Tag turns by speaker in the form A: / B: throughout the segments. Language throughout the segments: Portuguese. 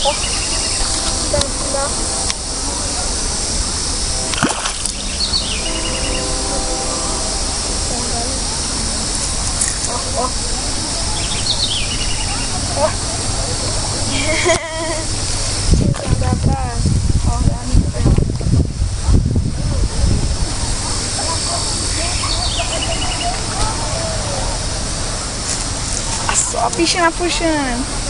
A: Ó. Dá. Ó. Então dá pra olhar no pé. Só a piscina puxando.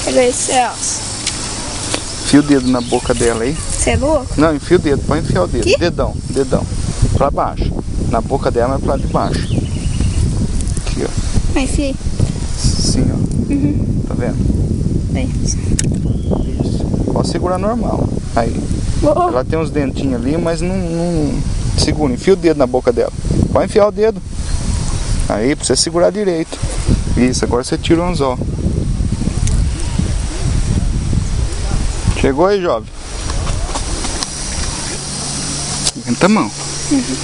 A: Pega aí, Celso.
B: Enfia o dedo na boca dela aí.
A: Você é louco?
B: Não, enfia o dedo, pode enfiar o dedo.
A: Aqui?
B: Dedão. Pra baixo. Na boca dela, mas pra de baixo. Aqui, ó.
A: Aí, enfia aí.
B: Sim, ó.
A: Uhum.
B: Tá vendo?
A: Aí.
B: Isso. Pode segurar normal. Aí.
A: Oh.
B: Ela tem uns dentinhos ali, mas não... Segura, enfia o dedo na boca dela. Pode enfiar o dedo. Aí, pra você segurar direito. Isso, agora você tira o anzol. Chegou aí, jovem? Levanta a mão.
A: Uhum.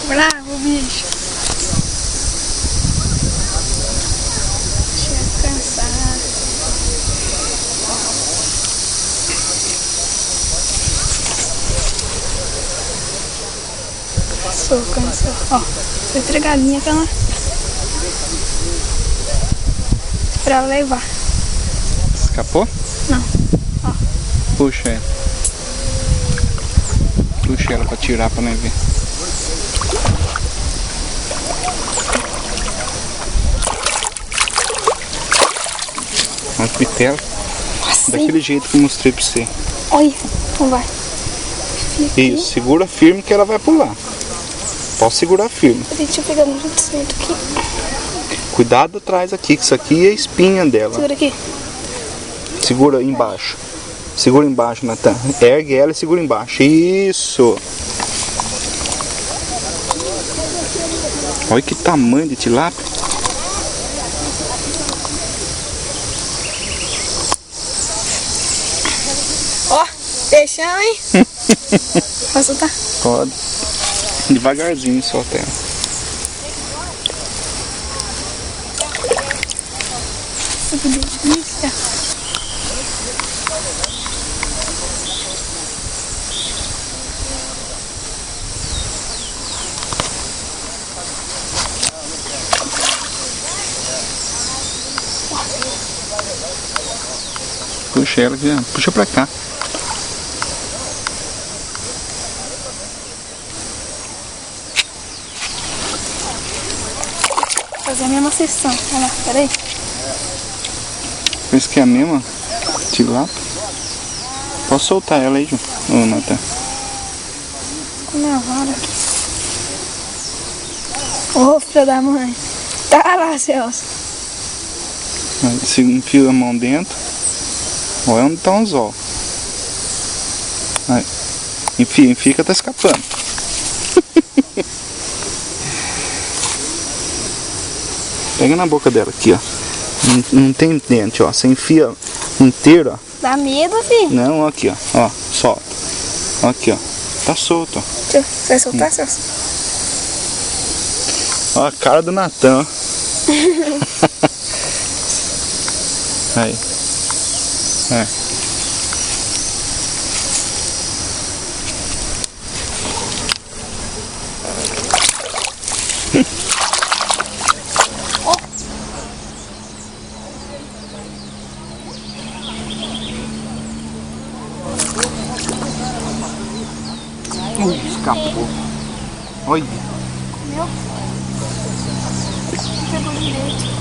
A: Bravo, bicho. Deixa eu cansar. Cansou. Ó, foi entregadinha pra ela levar.
B: Escapou?
A: Não. Ó.
B: Puxa ela. Puxa ela pra tirar pra nós ver. Uma pitela.
A: Assim.
B: Daquele jeito que eu mostrei pra você.
A: Olha, como vai.
B: Isso, segura firme que ela vai pular. Pode segurar firme.
A: Deixa eu pegar muito certo aqui.
B: Cuidado atrás aqui, que isso aqui é a espinha dela.
A: Segura aqui.
B: Segura embaixo. Segura embaixo, Natan. Ergue ela e segura embaixo. Isso. Olha que tamanho de tilápia.
A: Ó, peixão, hein? Posso soltar?
B: Pode. Devagarzinho solta ela.
A: Que delícia.
B: Puxa ela aqui, puxa pra cá.
A: Fazer a mesma sessão. Olha lá, peraí.
B: Pensa que é a mesma tilápia. Posso soltar ela aí, Ju? Ô, Natan.
A: Com minha vara aqui. Ô, filho da mãe. Tá lá, Celso.
B: Aí você enfia a mão dentro. Olha onde tá o anzol. Aí. Enfia que tá escapando. Pega na boca dela aqui, ó. Não tem dente, ó. Você enfia inteiro, ó.
A: Dá medo, filho.
B: Não, aqui, ó. Ó, solta. Aqui, ó. Tá solto, ó.
A: Você vai soltar, Celso?
B: Ó a cara do Natan, ó. Aí. É. Escapou. Olha.
A: Meu. Pegou direito.